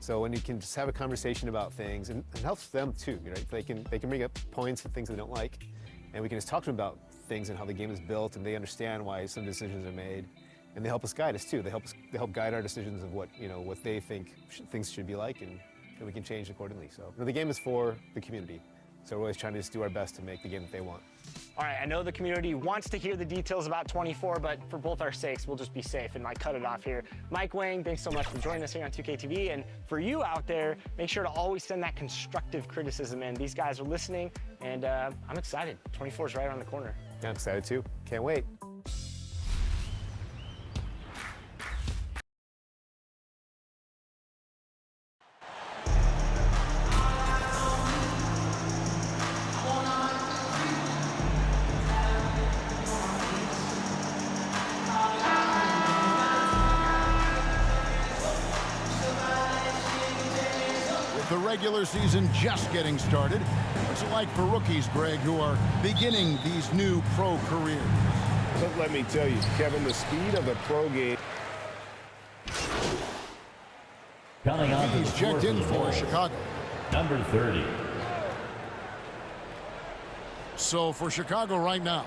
So when you can just have a conversation about things, and it helps them too, right? They can bring up points and things they don't like, and we can just talk to them about things and how the game is built, and they understand why some decisions are made, and they help us guide us too. They help guide our decisions of what what they think things should be like, and we can change accordingly. So the game is for the community, so we're always trying to just do our best to make the game that they want. All right, I know the community wants to hear the details about 24, but for both our sakes, we'll just be safe and cut it off here. Mike Wang, thanks so much for joining us here on 2K TV. And for you out there, make sure to always send that constructive criticism in. These guys are listening, and I'm excited. 24 is right around the corner. Yeah, I'm excited too. Can't wait. The regular season just getting started. What's it like for rookies, Greg, who are beginning these new pro careers? Let me tell you, Kevin, the speed of the pro game. He's checked in for Chicago. Number 30. So for Chicago right now,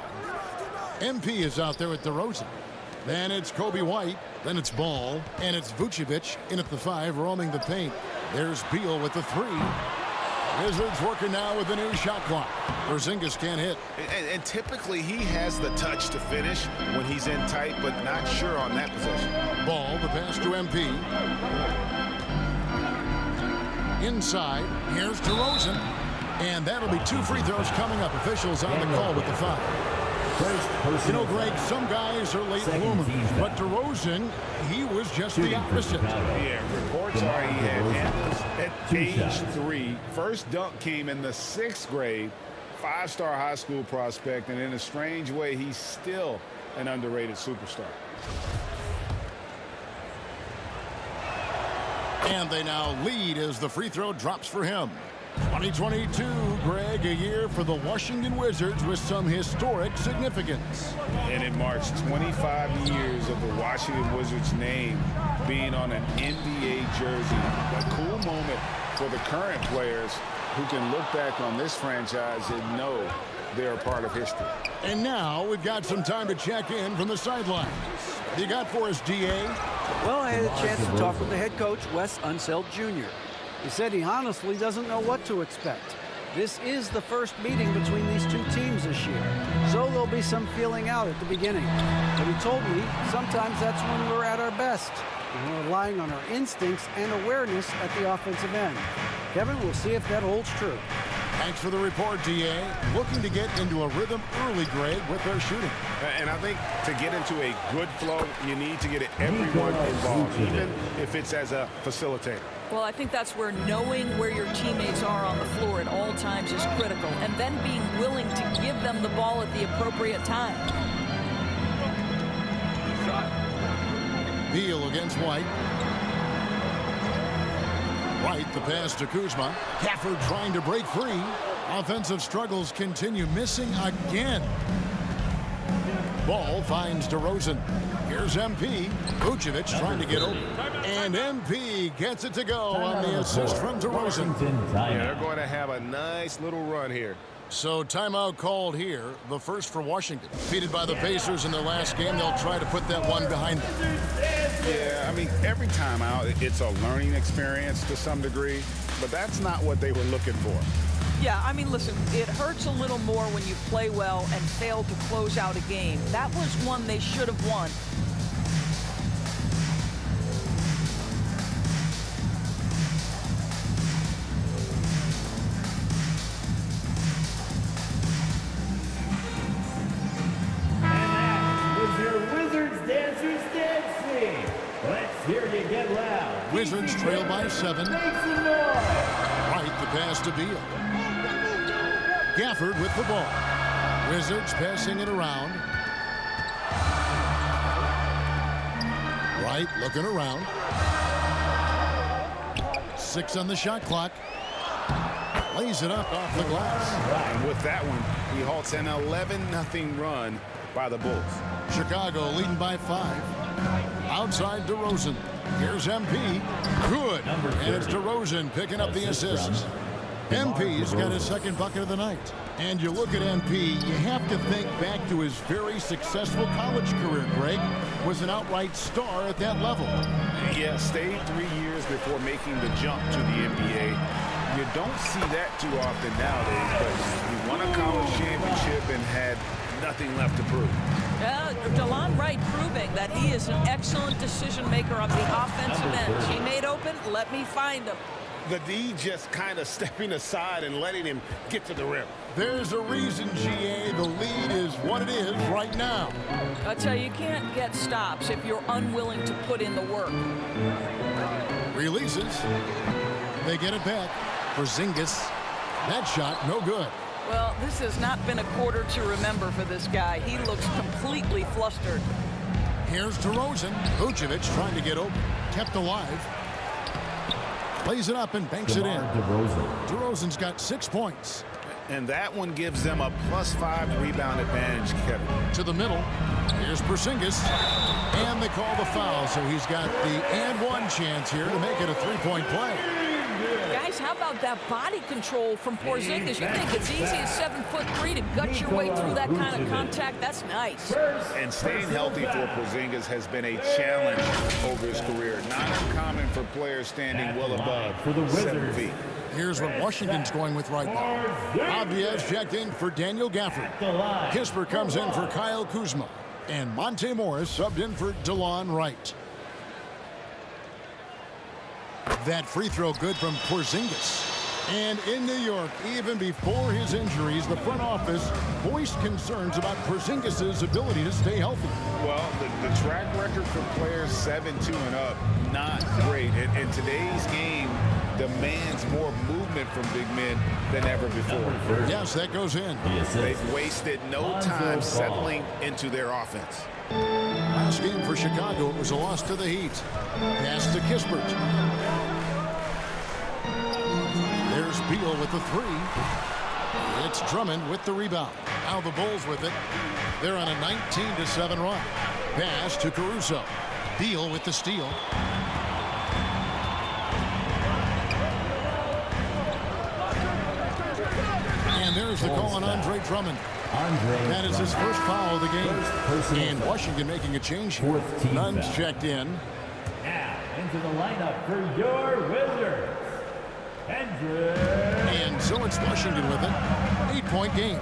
MP is out there at DeRozan. Then it's Kobe White. Then it's Ball. And it's Vucevic in at the 5, roaming the paint. There's Beal with the 3. Wizards working now with the new shot clock. Porzingis can't hit. And typically he has the touch to finish when he's in tight, but not sure on that possession. Ball, the pass to MP. Inside, here's DeRozan. And that'll be 2 free throws coming up. Officials on the call with the 5. Greg, some guys are late bloomers, but DeRozan, he was just the opposite. Yeah, reports are he had handles at age 3. First dunk came in the 6th grade. 5-star high school prospect, and in a strange way, he's still an underrated superstar. And they now lead as the free throw drops for him. 2022, Greg, a year for the Washington Wizards with some historic significance. And it marks 25 years of the Washington Wizards name being on an NBA jersey. A cool moment for the current players who can look back on this franchise and know they're a part of history. And now we've got some time to check in from the sidelines. What you got for us, DA? Well, I had a chance to talk with the head coach, Wes Unseld Jr. He said he honestly doesn't know what to expect. This is the first meeting between these two teams this year, so there'll be some feeling out at the beginning. But he told me sometimes that's when we're at our best, and we're relying on our instincts and awareness at the offensive end. Kevin, we'll see if that holds true. Thanks for the report, DA. Looking to get into a rhythm early, Greg, with their shooting. And I think to get into a good flow, you need to get everyone involved, even if it's as a facilitator. Well, I think that's where knowing where your teammates are on the floor at all times is critical, and then being willing to give them the ball at the appropriate time. Beal against White. White, the pass to Kuzma. Gafford trying to break free. Offensive struggles continue, missing again. Ball finds DeRozan. Here's MP. Vucevic trying to get open. And MP gets it to go on the assist from DeRozan. Yeah, they're going to have a nice little run here. So timeout called here, the first for Washington. Defeated by the Pacers in their last game, they'll try to put that one behind them. Yeah, I mean, every timeout, it's a learning experience to some degree, but that's not what they were looking for. Yeah, I mean, listen, it hurts a little more when you play well and fail to close out a game. That was one they should have won. Wizards trail by 7. Right, the pass to Beal. Gafford with the ball. Wizards passing it around. Right, looking around. 6 on the shot clock. Lays it up off the glass. And with that one, he halts an 11-0 run by the Bulls. Chicago leading by 5. Outside DeRozan. Here's MP. Good. And it's DeRozan picking up the assist. MP's got his second bucket of the night. And you look at MP, you have to think back to his very successful college career, Greg. Was an outright star at that level. Yeah, stayed 3 years before making the jump to the NBA. You don't see that too often nowadays, but he won a college championship and had nothing left to prove. DeLon Wright proving that he is an excellent decision maker on the offensive end. He made open, let me find him. The D just kind of stepping aside and letting him get to the rim. There's a reason, GA, the lead is what it is right now. I tell you, you can't get stops if you're unwilling to put in the work. Releases. They get it back. Porzingis. That shot, no good. Well, this has not been a quarter to remember for this guy. He looks completely flustered. Here's DeRozan. Vucevic trying to get open. Kept alive. Plays it up and banks it in. DeRozan's got 6 points. And that one gives them a +5 rebound advantage, Kevin. To the middle. Here's Porzingis. And they call the foul, so he's got the and one chance here to make it a 3-point play. Guys, how about that body control from Porzingis? You think it's easy at 7'3" to gut your way through that kind of contact? That's nice. And staying healthy for Porzingis has been a challenge over his career. Not uncommon for players standing well above 7 feet. Here's what Washington's going with right now. Avdia's checked in for Daniel Gafford. Kispert comes in for Kyle Kuzma. And Monte Morris subbed in for DeLon Wright. That free throw good from Porzingis. And in New York, even before his injuries, the front office voiced concerns about Porzingis' ability to stay healthy. Well, the track record for players 7-2 and up, not great. And today's game demands more movement from big men than ever before. Yes, that goes in. They've wasted no time settling into their offense. Last game for Chicago, it was a loss to the Heat. Pass to Kispert. There's Beal with the 3. It's Drummond with the rebound. Now the Bulls with it. They're on a 19-7 run. Pass to Caruso. Beal with the steal. And there's the call on Andre Drummond. That is his first foul of the game. And Washington making a change here. Nunn's checked in. Now into the lineup for your Wizards, And so it's Washington with it. 8-point game.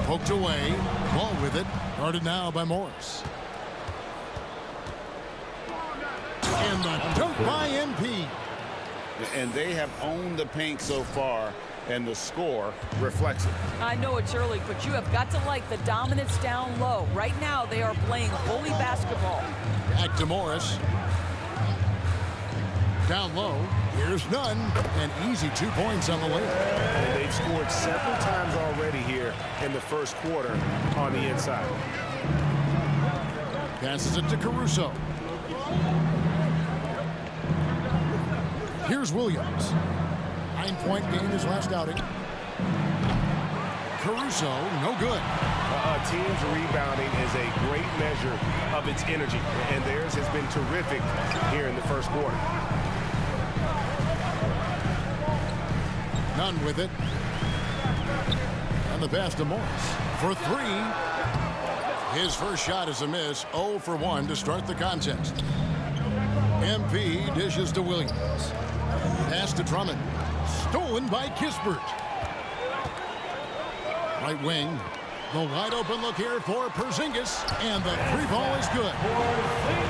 Poked away. Ball with it. Guarded now by Morris. And the dunk by MP. And they have owned the paint so far, and the score reflects it. I know it's early, but you have got to like the dominance down low. Right now, they are playing bully basketball. Back to Morris. Down low. Here's Nunn. An easy 2 points on the layup. And they've scored several times already here in the first quarter on the inside. Passes it to Caruso. Here's Williams. 9-point game his last outing. Caruso, no good. A team's rebounding is a great measure of its energy, and theirs has been terrific here in the first quarter. Nunn with it. And the pass to Morris. For 3. His first shot is a miss. 0 for 1 to start the contest. MP dishes to Williams. Pass to Drummond. Stolen by Kispert. Right wing. The wide open look here for Porzingis. And the 3 ball is good.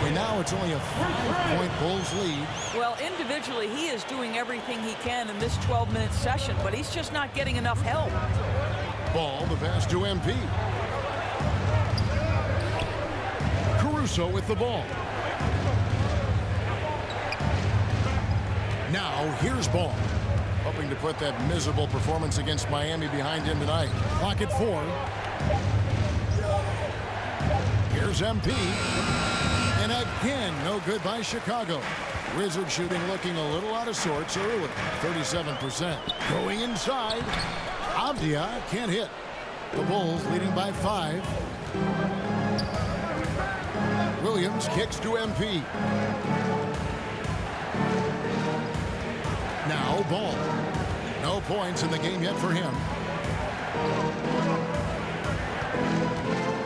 And now it's only a 5-point Bulls lead. Well, individually, he is doing everything he can in this 12-minute session, but he's just not getting enough help. Ball, the pass to MP. Caruso with the ball. Now, here's Ball. Hoping to put that miserable performance against Miami behind him tonight. Clock at 4. Here's MP. And again, no good by Chicago. Wizard shooting looking a little out of sorts early. 37%. Going inside. Avdia can't hit. The Bulls leading by 5. Williams kicks to MP. Now Ball. No points in the game yet for him.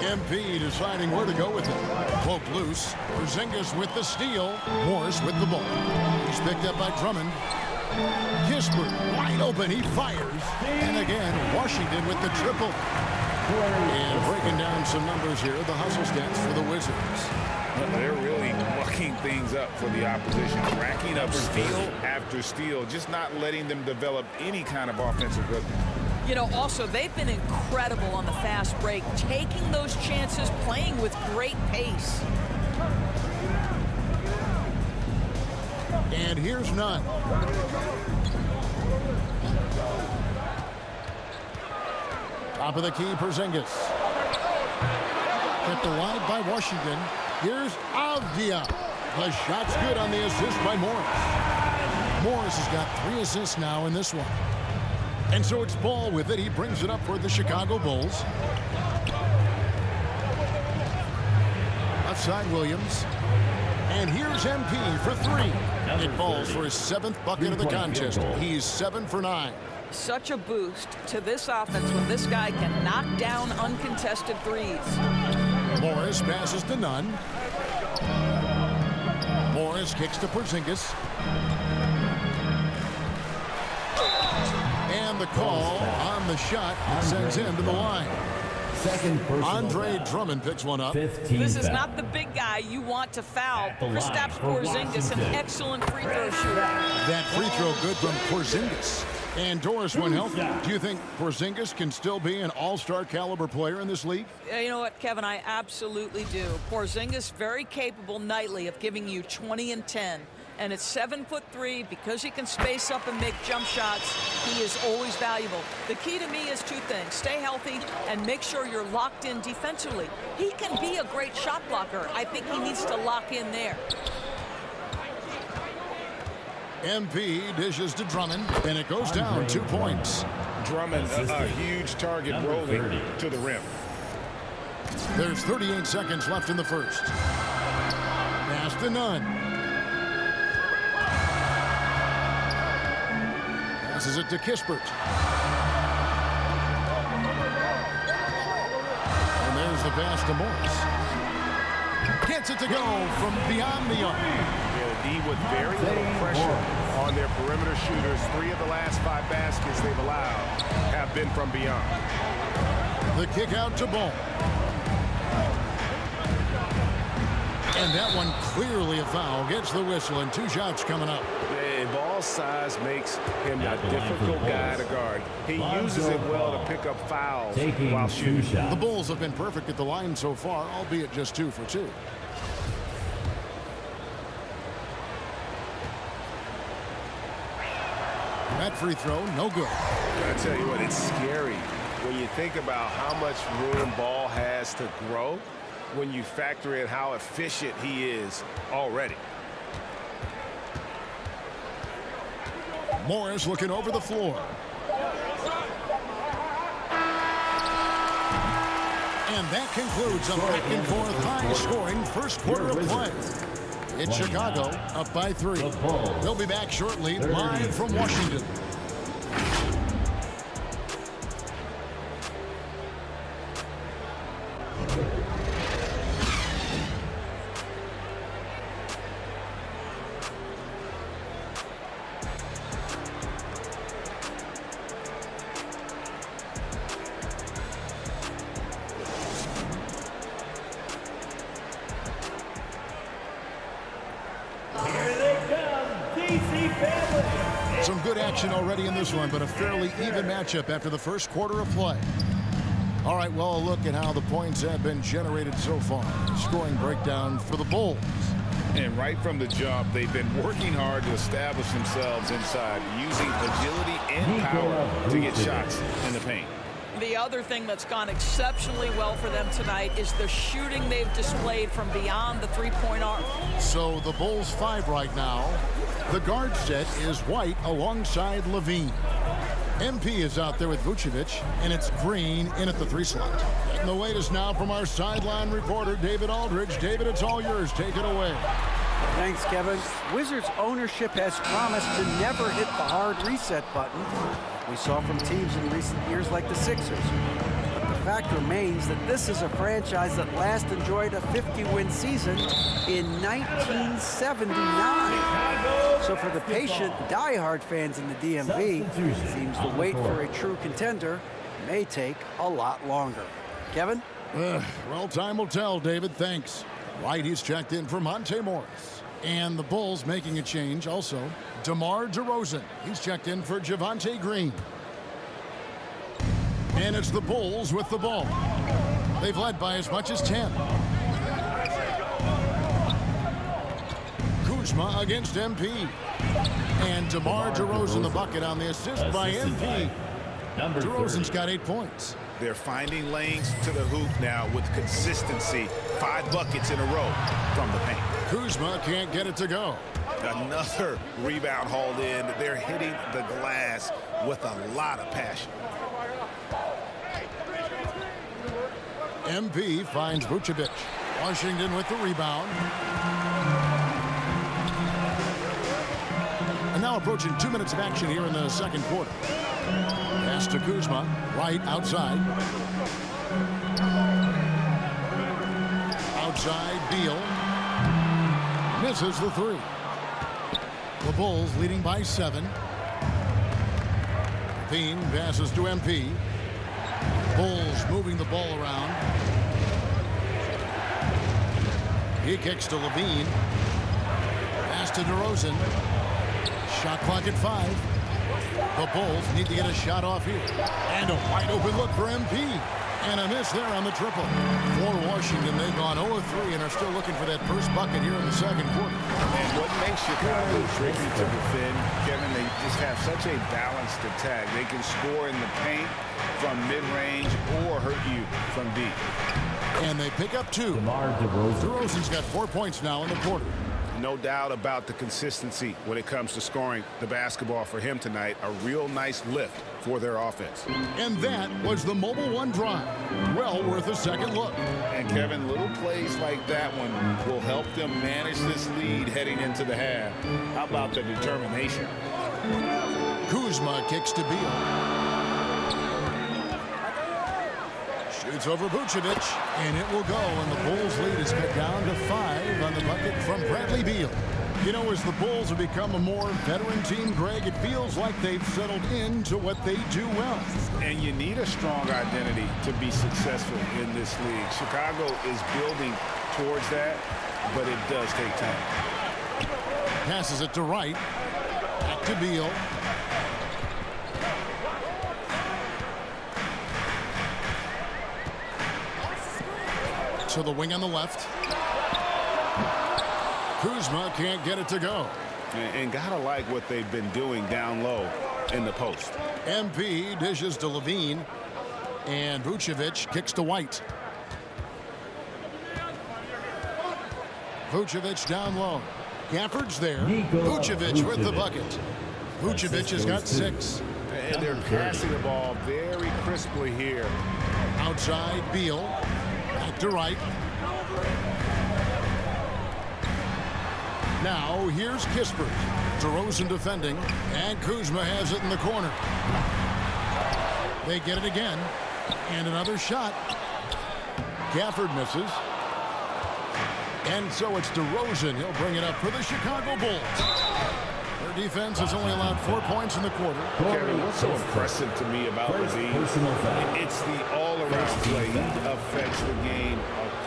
MP deciding where to go with it. Poked loose. Porzingis with the steal. Morris with the ball. He's picked up by Drummond. Kispert wide open. He fires. And again, Washington with the triple. And breaking down some numbers here, the hustle stats for the Wizards. They're really mucking things up for the opposition, racking up steal after steal, just not letting them develop any kind of offensive rhythm. You know, also, they've been incredible on the fast break, taking those chances, playing with great pace. And here's none. Top of the key, Porzingis. Kept alive by Washington. Here's Avdia. The shot's good on the assist by Morris. Morris has got 3 assists now in this one. And so it's Ball with it. He brings it up for the Chicago Bulls. Left side, Williams. And here's MP for 3. It falls for his 7th bucket of the contest. He's 7 for 9. Such a boost to this offense when this guy can knock down uncontested threes. Morris passes to Nunn. Morris kicks to Porzingis. And the call on the shot sends him to the line. Andre Drummond picks one up. This is not the big guy you want to foul. Kristaps Porzingis, an excellent free throw shooter. That free throw good from Porzingis. And Doris, when healthy, do you think Porzingis can still be an all-star caliber player in this league? You know what, Kevin, I absolutely do. Porzingis very capable nightly of giving you 20 and 10. And at 7'3", because he can space up and make jump shots, he is always valuable. The key to me is 2 things. Stay healthy and make sure you're locked in defensively. He can be a great shot blocker. I think he needs to lock in there. MP dishes to Drummond, and it goes down 2 points. Drummond, a huge target rolling to the rim. There's 38 seconds left in the first. Pass to Nunn. Passes it to Kispert. And there's the pass to Morris. Gets it to go from beyond the arc. D with very little pressure on their perimeter shooters. 3 of the last 5 baskets they've allowed have been from beyond. The kick out to Ball. And that one clearly a foul. Gets the whistle, and 2 shots coming up. And Ball's size makes him a difficult guy to guard. He uses it well to pick up fouls while shooting. The Bulls have been perfect at the line so far, albeit just 2 for 2. That free throw, no good. I tell you what, it's scary when you think about how much room Ball has to grow when you factor in how efficient he is already. Morris looking over the floor. And that concludes a back-and-forth high-scoring first quarter of play. It's Chicago up by 3. They'll be back shortly, live from Washington. Some good action already in this one, but a fairly even matchup after the first quarter of play. All right, well, a look at how the points have been generated so far. Scoring breakdown for the Bulls. And right from the jump, they've been working hard to establish themselves inside, using agility and power to get shots in the paint. The other thing that's gone exceptionally well for them tonight is the shooting they've displayed from beyond the 3-point arc. So the Bulls 5 right now. The guard set is White alongside Levine. MP is out there with Vucevic, and it's Green in at the 3 slot. And the latest now from our sideline reporter, David Aldridge. David, it's all yours. Take it away. Thanks, Kevin. Wizards ownership has promised to never hit the hard reset button we saw from teams in recent years like the Sixers. But the fact remains that this is a franchise that last enjoyed a 50-win season in 1979. So for the patient, die-hard fans in the DMV, it seems the wait for a true contender may take a lot longer. Kevin? Well, time will tell, David. Thanks. Right, he's checked in for Monte Morris. And the Bulls making a change also. DeMar DeRozan. He's checked in for Javonte Green. And it's the Bulls with the ball. They've led by as much as 10. Kuzma against MP. And DeMar DeRozan the bucket on the assist by MP. DeRozan's got 8 points. They're finding lanes to the hoop now with consistency. 5 buckets in a row from the paint. Kuzma can't get it to go. Another rebound hauled in. They're hitting the glass with a lot of passion. MP finds Vucevic. Washington with the rebound. And now approaching 2 minutes of action here in the second quarter. Pass to Kuzma, right outside. Outside, Beal. Misses the 3. The Bulls leading by 7. Levine passes to MP. Bulls moving the ball around. He kicks to Levine. Pass to DeRozan. Shot clock at 5. The Bulls need to get a shot off here. And a wide open look for MP. And a miss there on the triple. For Washington, they've gone 0-3 and are still looking for that first bucket here in the second quarter. And what makes Chicago tricky to defend, Kevin, they just have such a balanced attack. They can score in the paint from mid-range or hurt you from deep. And they pick up 2. DeMar DeRozan. DeRozan's got 4 points now in the quarter. No doubt about the consistency when it comes to scoring the basketball for him tonight. A real nice lift for their offense. And that was the Mobile One drive. Well worth a second look. And Kevin, little plays like that one will help them manage this lead heading into the half. How about the determination? Kuzma kicks to Beal. Shoots over Vucevic, and it will go, and the Bulls' lead is cut down to 5 on the bucket from Bradley Beal. You know, as the Bulls have become a more veteran team, Greg, it feels like they've settled into what they do well. And you need a strong identity to be successful in this league. Chicago is building towards that, but it does take time. Passes it to Wright. Back to Beal. To the wing on the left. Kuzma can't get it to go. And gotta like what they've been doing down low in the post. MP dishes to Levine. And Vucevic kicks to White. Vucevic down low. Gafford's there. Vucevic with the bucket. Vucevic has got 6. And they're passing the ball very crisply here. Outside, Beal. Back to Wright. Now, here's Kispert. DeRozan defending, and Kuzma has it in the corner. They get it again, and another shot. Gafford misses. And so it's DeRozan. He'll bring it up for the Chicago Bulls. Their defense has only allowed 4 points in the quarter. Kevin, what's so impressive to me about Levine? It's the all-around play. He affects the game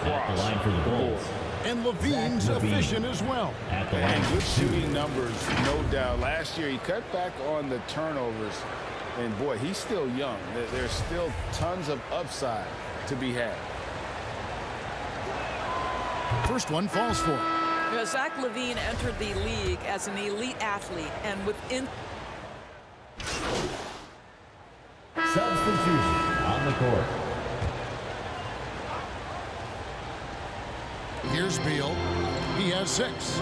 across the line for the Bulls. And Levine's efficient as well. And good shooting numbers, no doubt. Last year, he cut back on the turnovers. And, boy, he's still young. There's still tons of upside to be had. First one falls for him. Zach LaVine entered the league as an elite athlete, and within substitution on the court. Here's Beal. He has 6.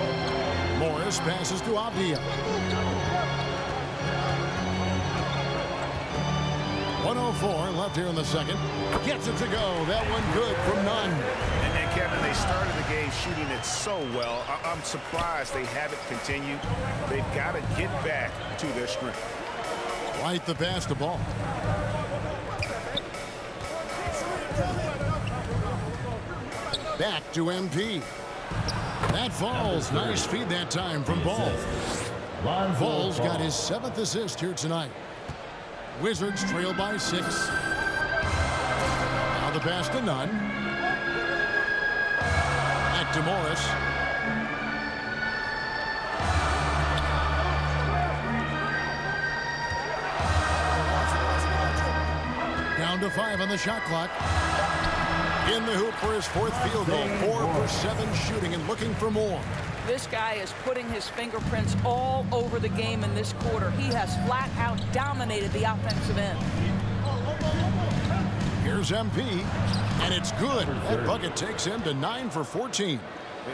Morris passes to Avdia. 1:04 left here in the second. Gets it to go. That one good from none. And Kevin, they started the game shooting it so well. I'm surprised they haven't continued. They've got to get back to their strength. White the pass to Ball. Back to MP. That falls. Nice feed that time from Ball. Ball's got his 7th assist here tonight. Wizards trail by 6. Now the pass to Nunn. Back to Morris. Down to 5 on the shot clock. In the hoop for his 4th field goal. 4 for 7 shooting and looking for more. This guy is putting his fingerprints all over the game in this quarter. He has flat out dominated the offensive end. Here's MP, and it's good. That bucket takes him to 9 for 14.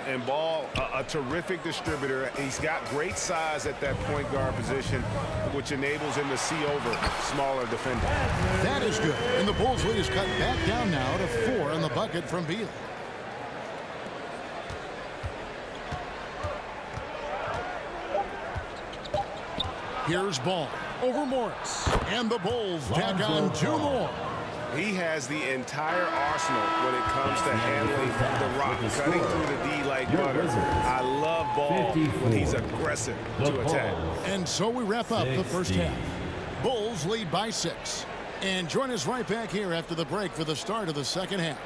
And Ball, a terrific distributor. He's got great size at that point guard position, which enables him to see over smaller defenders. That is good. And the Bulls lead is cut back down now to 4 on the bucket from Beal. Here's Ball over Morris. And the Bulls tack on 2 more. He has the entire arsenal when it comes to handling the rock, cutting through the D like butter. I love Ball when he's aggressive to attack. And so we wrap up the first half. Bulls lead by 6. And join us right back here after the break for the start of the second half.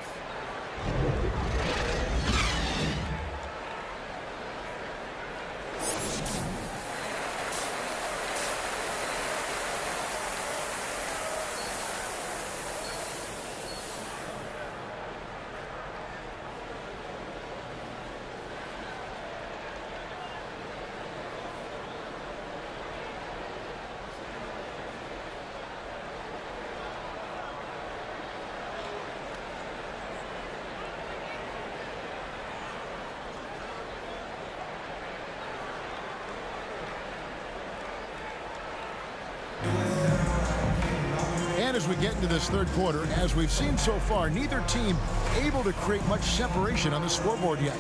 And as we get into this third quarter, as we've seen so far, neither team able to create much separation on the scoreboard yet.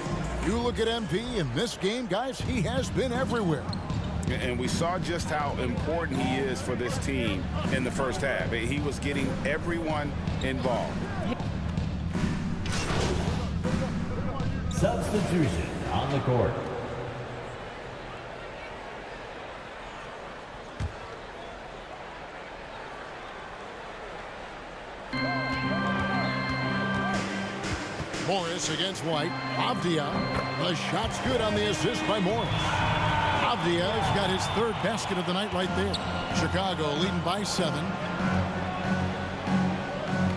You look at MP in this game, guys, he has been everywhere. And we saw just how important he is for this team in the first half. He was getting everyone involved. Substitution on the court. Morris against White. Avdia. The shot's good on the assist by Morris. Avdia's got his 3rd basket of the night right there. Chicago leading by 7.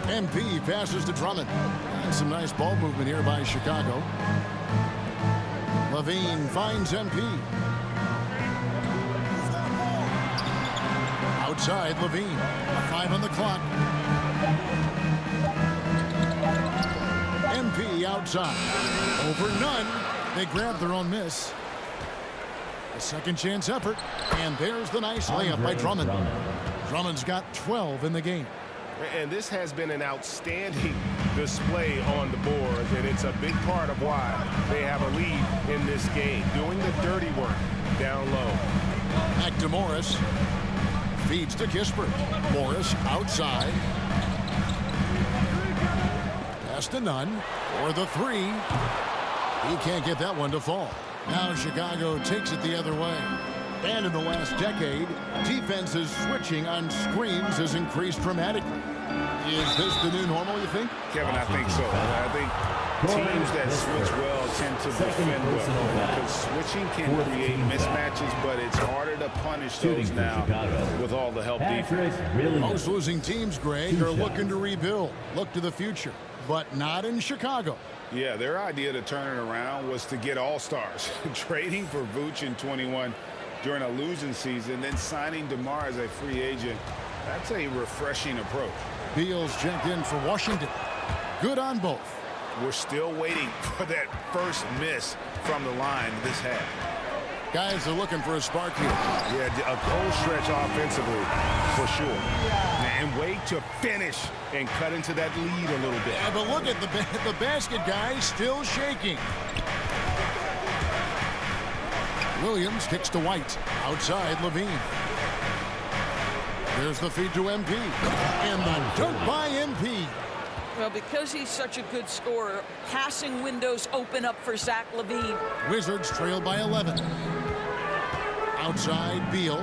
MP passes to Drummond. And some nice ball movement here by Chicago. Levine finds MP. Outside Levine. 5 on the clock. MP outside. Over Nunn. They grab their own miss. A second chance effort. And there's the nice layup by Drummond. Drummond's got 12 in the game. And this has been an outstanding display on the board, and it's a big part of why they have a lead in this game, doing the dirty work down low. Back to Morris. Feeds to Kispert. Morris outside. Pass to Nunn for the 3. He can't get that one to fall. Now Chicago takes it the other way. And in the last decade, defenses switching on screens has increased dramatically. Is this the new normal, you think? Kevin, I think so. I think teams that switch well tend to defend well. Because switching can create mismatches, but it's harder to punish those now with all the help defense. Most losing teams, Greg, are looking to rebuild, look to the future, but not in Chicago. Yeah, their idea to turn it around was to get all-stars. Trading for Vooch in 21 during a losing season, then signing DeMar as a free agent. That's a refreshing approach. Beal's checked in for Washington. Good on both. We're still waiting for that first miss from the line this half. Guys are looking for a spark here. Yeah, a cold stretch offensively for sure. And wait to finish and cut into that lead a little bit. Yeah, but look at the basket guy still shaking. Williams kicks to White. Outside, Levine. There's the feed to MP. And the dunk by MP. Well, because he's such a good scorer, passing windows open up for Zach LaVine. Wizards trail by 11. Outside, Beal.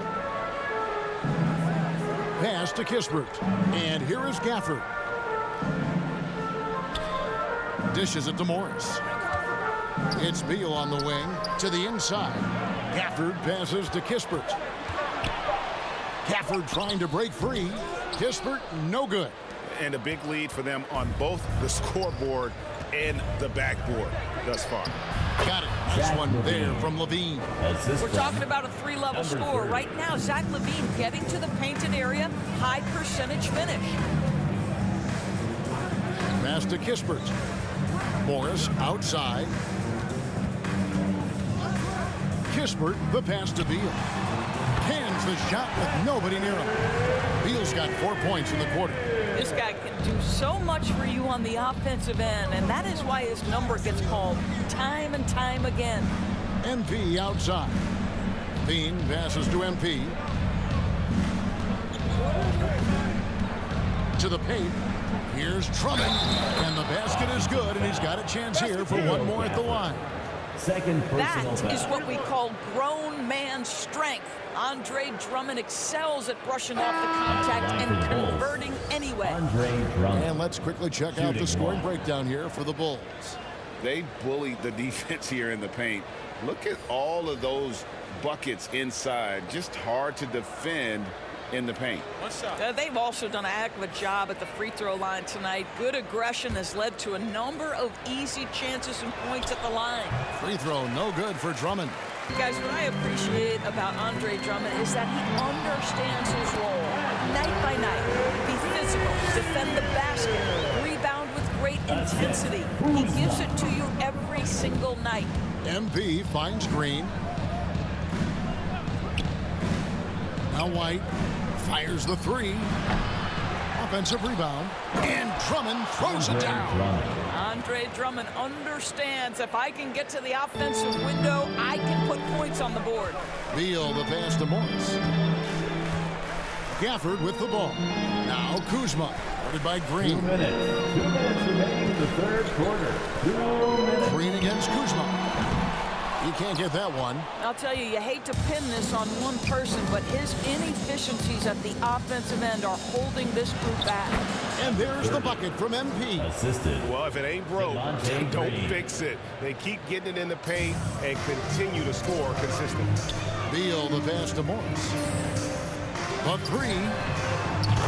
Pass to Kispert. And here is Gafford. Dishes it to Morris. It's Beal on the wing to the inside. Gafford passes to Kispert. Gafford trying to break free. Kispert, no good. And a big lead for them on both the scoreboard and the backboard thus far. Got it. Nice one there from Levine. We're talking about a three-level score. Right now, Zach LaVine getting to the painted area, high percentage finish. Pass to Kispert. Morris outside. Kispert, the pass to Beal. Cans the shot with nobody near him. Beal's got 4 points in the quarter. This guy can do so much for you on the offensive end, and that is why his number gets called time and time again. MP outside. Bean passes to MP. To the paint. Here's Drummond. And the basket is good, and he's got a chance here for one more at the line. Second personal That is what we call grown man strength. Andre Drummond excels at brushing off the contact and converting anyway. Andre Drummond. And let's quickly check out the scoring breakdown here for the Bulls. They bullied the defense here in the paint. Look at all of those buckets inside. Just hard to defend in the paint. They've also done a heck of a job at the free throw line tonight. Good aggression has led to a number of easy chances and points at the line. Free throw, no good for Drummond. Guys, what I appreciate about Andre Drummond is that he understands his role. Night by night, be physical, defend the basket, rebound with great intensity. He gives it to you every single night. MP finds Green. Now White fires the three. Offensive rebound. And Drummond throws it down. Andre Drummond understands if I can get to the offensive window, I can put points on the board. Beal the pass to Morris. Gafford with the ball. Now Kuzma. Guarded by Green. 2 minutes. 2 minutes remaining in the third quarter. 2 minutes. Green against Kuzma. He can't get that one. I'll tell you, you hate to pin this on one person, but his inefficiencies at the offensive end are holding this group back. And there's the bucket from MP. Assisted. Well, if it ain't broke, don't fix it. They keep getting it in the paint and continue to score consistently. Beal the pass to Morris. A three.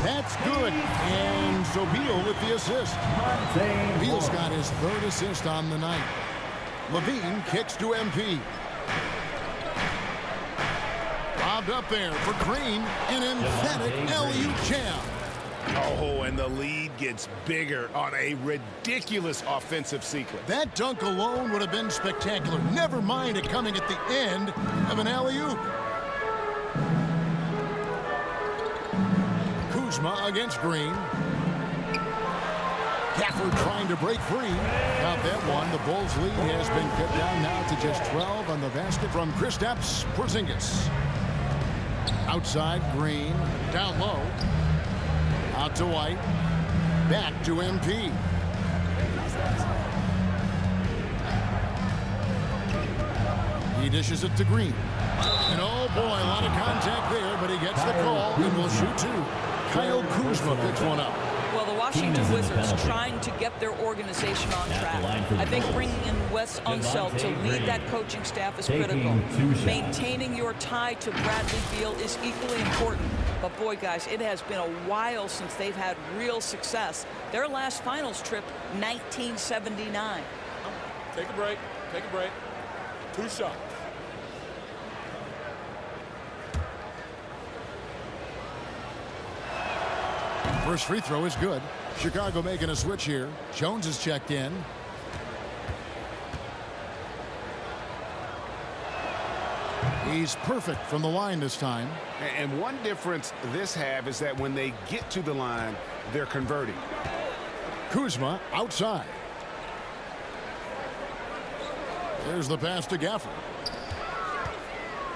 That's good. And so Beal with the assist. Beal's got his third assist on the night. Levine kicks to MP. Bobbed up there for Green. An emphatic alley-oop jam. Oh, and the lead gets bigger on a ridiculous offensive sequence. That dunk alone would have been spectacular. Never mind it coming at the end of an alley-oop. Kuzma against Green. Gafford trying to break free. Got that one. The Bulls' lead has been cut down now to just 12 on the basket from Kristaps Porzingis. Outside, Green. Down low. Out to White. Back to MP. He dishes it to Green. And oh boy, a lot of contact there, but he gets the call and will shoot two. Kyle Kuzma picks one up. Well, the Washington Wizards trying to get their organization on track. I think bringing in Wes Unseld to lead that coaching staff is critical. Maintaining your tie to Bradley Beal is equally important. But boy, guys, it has been a while since they've had real success. Their last finals trip, 1979. Take a break. Take a break. 2 shots. First free throw is good. Chicago making a switch here. Jones is checked in. He's perfect from the line this time. And one difference this half is that when they get to the line, they're converting. Kuzma outside. There's the pass to Gafford.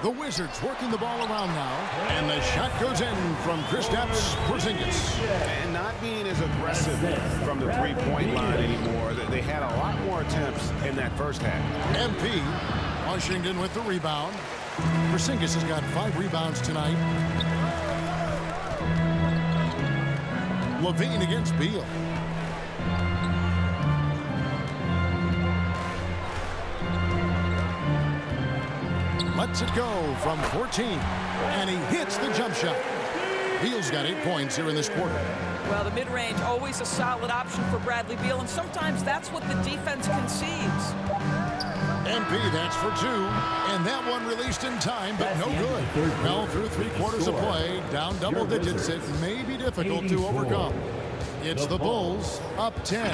The Wizards working the ball around now. And the shot goes in from Kristaps Porzingis. And not being as aggressive from the three-point line anymore. They had a lot more attempts in that first half. MP, Washington with the rebound. Porzingis has got 5 rebounds tonight. Levine against Beal. Lets it go from 14. And he hits the jump shot. Beal's got 8 points here in this quarter. Well, the mid-range, always a solid option for Bradley Beal, and sometimes that's what the defense concedes. MP, that's for 2. And that one released in time, but no good. Well, through 3 quarters of play, down double digits, it may be difficult to overcome. It's the Bulls up 10.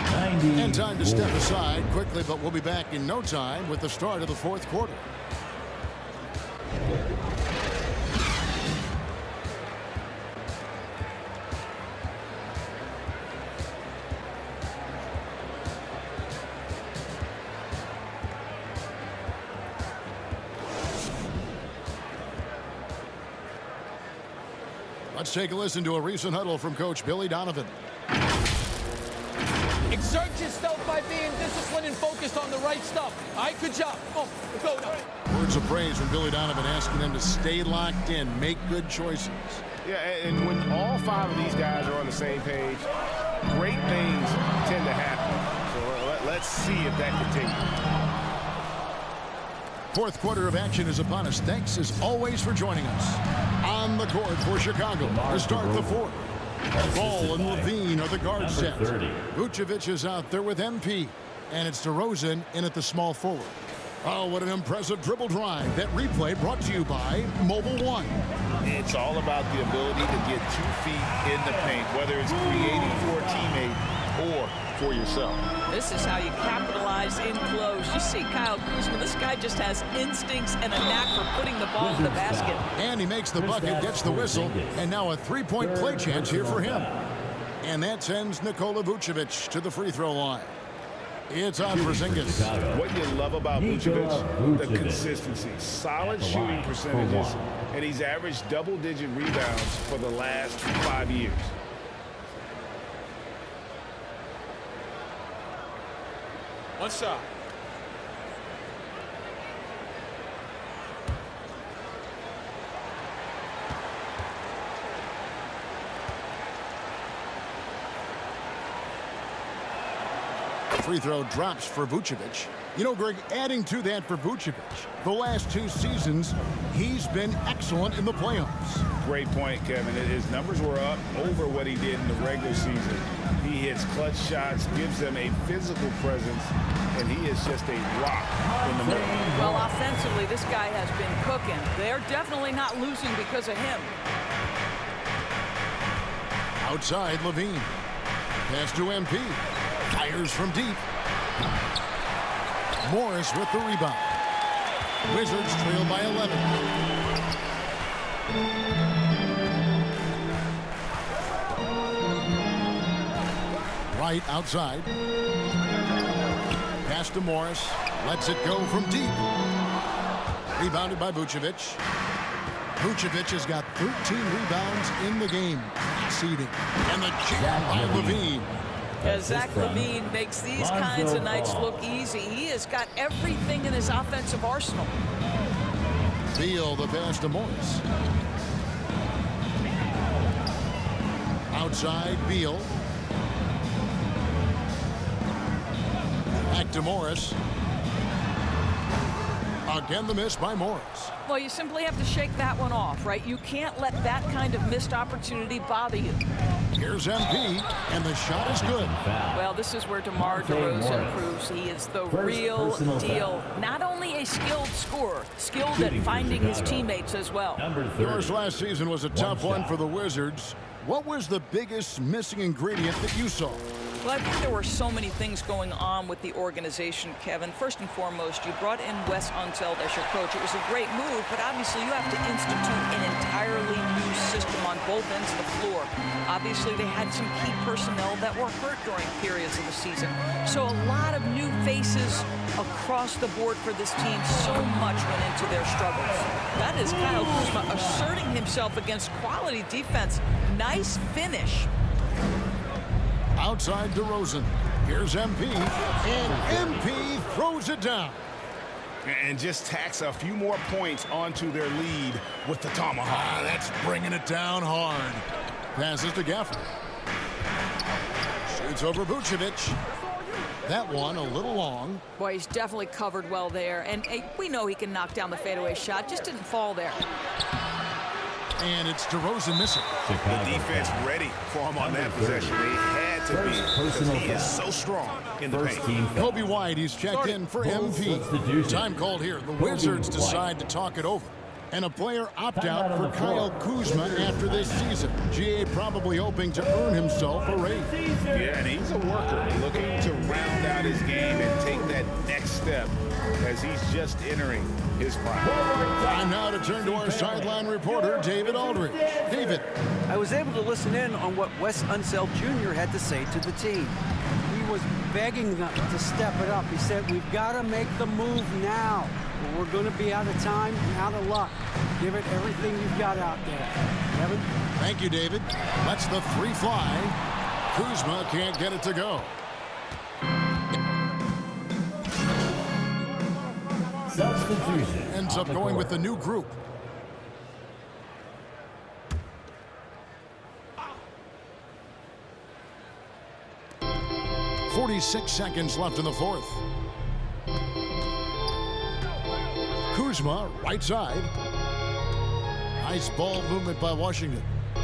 And time to step aside quickly, but we'll be back in no time with the start of the 4th quarter. Let's take a listen to a recent huddle from Coach Billy Donovan. Exert yourself by being disciplined and focused on the right stuff. All right, good job. Oh, go now. Words of praise from Billy Donovan asking them to stay locked in, make good choices. Yeah, and when all 5 of these guys are on the same page, great things tend to happen. So let's see if that continues. 4th quarter of action is upon us. Thanks as always for joining us. On the court for Chicago to start the 4th. Ball and Levine are the guard set. Vucevic is out there with MP. And it's DeRozan in at the small forward. Oh, what an impressive dribble drive. That replay brought to you by Mobile One. It's all about the ability to get 2 feet in the paint, whether it's creating for a teammate or for yourself. This is how you capitalize in close. You see Kyle Kuzma, this guy just has instincts and a knack for putting the ball in the basket. And he makes the bucket, gets the whistle, and now a 3-point play chance here for him. And that sends Nikola Vucevic to the free throw line. It's on Porzingis. What you love about Vucevic, the consistency, solid shooting percentages, and he's averaged double-digit rebounds for the last 5 years. One shot. Free throw drops for Vucevic. You know, Greg, adding to that for Vucevic, the last 2 seasons, he's been excellent in the playoffs. Great point, Kevin. His numbers were up over what he did in the regular season. He hits clutch shots, gives them a physical presence, and he is just a rock in the middle. Well, offensively, this guy has been cooking. They're definitely not losing because of him. Outside, Levine. Pass to MP. Fires from deep. Morris with the rebound. Wizards trail by 11. Right outside. Pass to Morris. Lets it go from deep. Rebounded by Vucevic. Vucevic has got 13 rebounds in the game. Seeding. And the jam by Levine. Zach Levine makes these kinds of nights look easy. He has got everything in his offensive arsenal. Beal, the pass to Morris. Outside, Beal. Back to Morris. Again, the miss by Morris. Well, you simply have to shake that one off, right? You can't let that kind of missed opportunity bother you. Here's MP, and the shot is good. Well, this is where DeMar DeRozan proves he is the real deal. Not only a skilled scorer, skilled at finding his teammates as well. Yours last season was a tough one for the Wizards. What was the biggest missing ingredient that you saw? Well, I think there were so many things going on with the organization, Kevin. First and foremost, you brought in Wes Unseld as your coach. It was a great move, but obviously you have to institute an entirely new system on both ends of the floor. Obviously, they had some key personnel that were hurt during periods of the season. So a lot of new faces across the board for this team. So much went into their struggles. That is Kyle Kuzma asserting himself against quality defense. Nice finish. Outside DeRozan. Here's MP, and MP throws it down. And just tacks a few more points onto their lead with the tomahawk. That's bringing it down hard. Passes to Gafford. Shoots over Vucevic. That one a little long. Boy, he's definitely covered well there. And we know he can knock down the fadeaway shot. Just didn't fall there. And it's DeRozan missing. The defense ready for him on that possession. They had to be, because he is so strong in the paint. Kobe White, he's checked in for MP. Time called here. The Wizards decide to talk it over. And a player opt-out for Kyle Kuzma after this season. GA probably hoping to earn himself a raise. Yeah, and he's a worker, looking to round out his game and take that next step as he's just entering his prime. Time now to turn to our sideline reporter, David Aldridge. David. I was able to listen in on what Wes Unseld Jr. had to say to the team. He was begging them to step it up. He said, we've got to make the move now. Or we're going to be out of time and out of luck. Give it everything you've got out there. Kevin? Thank you, David. That's the three fly. Kuzma can't get it to go. Substitution. Ends up going with the new group. .46 seconds left in the fourth. Kuzma, right side. Nice ball movement by Washington.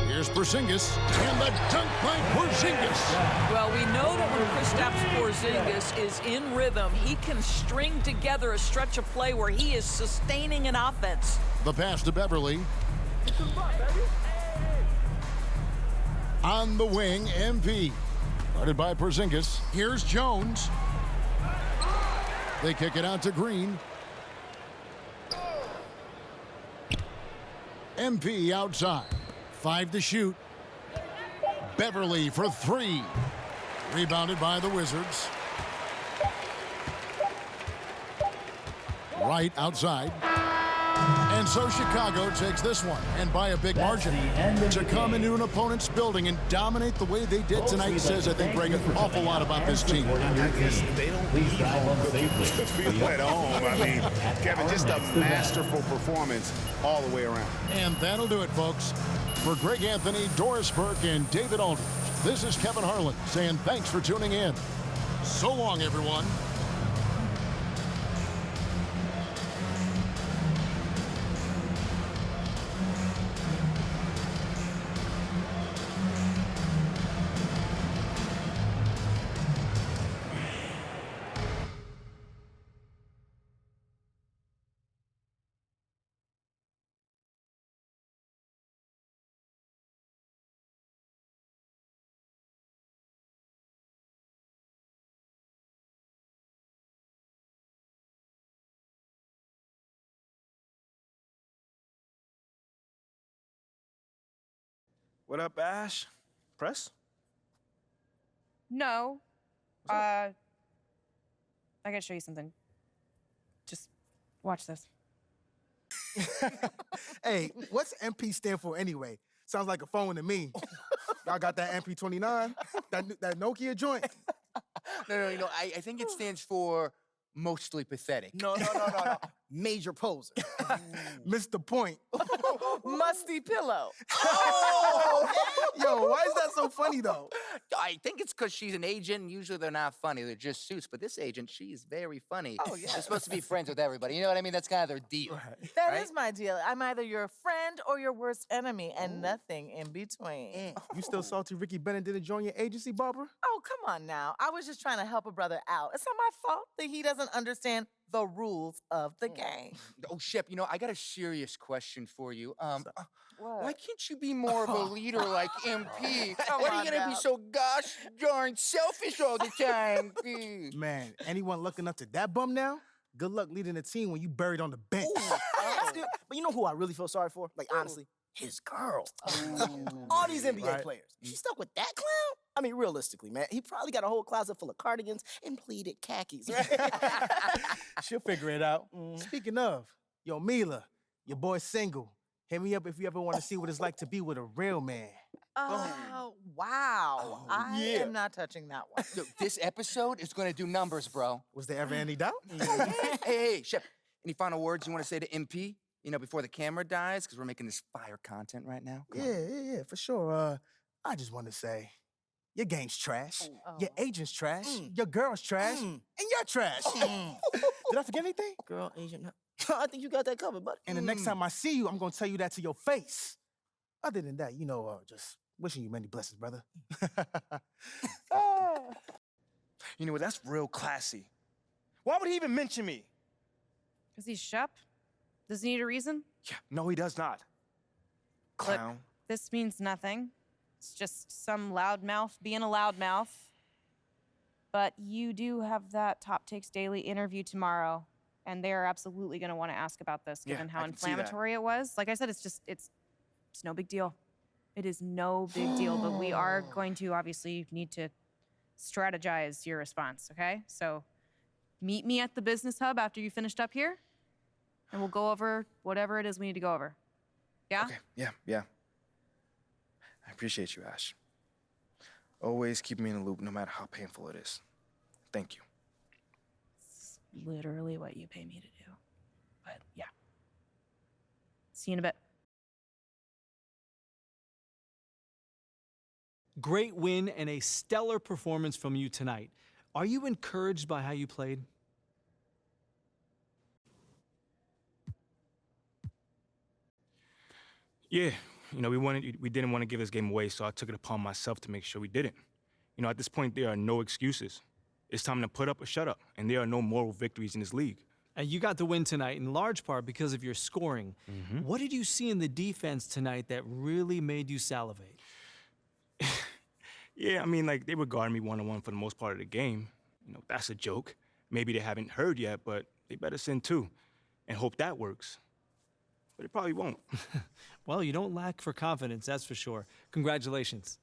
Here's Porzingis, and the dunk by Porzingis. Well, we know that when Kristaps Porzingis is in rhythm, he can string together a stretch of play where he is sustaining an offense. The pass to Beverly. On the wing, MP. Guarded by Porzingis. Here's Jones. They kick it out to Green. MP outside. 5 to shoot. Beverly for 3. Rebounded by the Wizards. Right outside. And so Chicago takes this one, and by a big margin. To come into an opponent's building and dominate the way they did tonight says, I think, Greg, an awful lot about this team. I guess they don't need to feel at home. I mean, Kevin, just a masterful performance all the way around. And that'll do it, folks. For Greg Anthony, Doris Burke, and David Aldridge, this is Kevin Harlan saying thanks for tuning in. So long, everyone. What up, Ash? Press? No. I gotta show you something. Just watch this. Hey, what's MP stand for anyway? Sounds like a phone to me. Y'all got that MP29? That Nokia joint? No. I think it stands for mostly pathetic. No. Major poser. Missed the point. Musty pillow. Oh! Yo, why is that so funny, though? I think it's because she's an agent, and usually they're not funny. They're just suits. But this agent, she's very funny. Oh, yeah. They're supposed to be friends with everybody. You know what I mean? That's kind of their deal. That is my deal. I'm either your friend or your worst enemy, and nothing in between. You still salty Ricky Bennett didn't join your agency, Barbara? Oh, come on now. I was just trying to help a brother out. It's not my fault that he doesn't understand the rules of the game. Oh, Shep, I got a serious question for you. What? Why can't you be more of a leader like MP? Come Why are on you gonna now. be so gosh darn selfish all the time? Man, anyone looking up to that bum now? Good luck leading the team when you buried on the bench. But you know who I really feel sorry for? Like, honestly, his girl. All these NBA Right. players. She stuck with that clown? I mean, realistically, man, he probably got a whole closet full of cardigans and pleated khakis, right? She'll figure it out. Speaking of, yo, Mila, your boy's single. Hit me up if you ever want to see what it's like to be with a real man. Oh, wow. I am not touching that one. Yo, this episode is gonna do numbers, bro. Was there ever any doubt? Hey, Shep, any final words you want to say to MP? Before the camera dies, because we're making this fire content right now. Come on. Yeah, for sure. I just want to say, your game's trash. Your agent's trash. Your girl's trash. And you're trash. Did I forget anything? Girl, agent, I think you got that covered, buddy. And the next time I see you, I'm going to tell you that to your face. Other than that, just wishing you many blessings, brother. You know what? That's real classy. Why would he even mention me? Because he's Shep? Does he need a reason? Yeah, no, he does not. Clown. Look, this means nothing. It's just some loudmouth being a loudmouth. But you do have that Top Takes Daily interview tomorrow, and they are absolutely going to want to ask about this, given how I can see that. inflammatory it was. Like I said, it's no big deal. It is no big deal, but we are going to obviously need to strategize your response, okay? So meet me at the business hub after you finished up here, and we'll go over whatever it is we need to go over. Yeah? Okay, yeah. I appreciate you, Ash. Always keep me in the loop, no matter how painful it is. Thank you. It's literally what you pay me to do. But yeah. See you in a bit. Great win and a stellar performance from you tonight. Are you encouraged by how you played? Yeah, we didn't want to give this game away, so I took it upon myself to make sure we didn't. At this point, there are no excuses. It's time to put up or shut up, and there are no moral victories in this league. And you got the win tonight in large part because of your scoring. What did you see in the defense tonight that really made you salivate? Yeah, they were guarding me one-on-one for the most part of the game. That's a joke. Maybe they haven't heard yet, but they better send two and hope that works. But it probably won't. Well, you don't lack for confidence, that's for sure. Congratulations.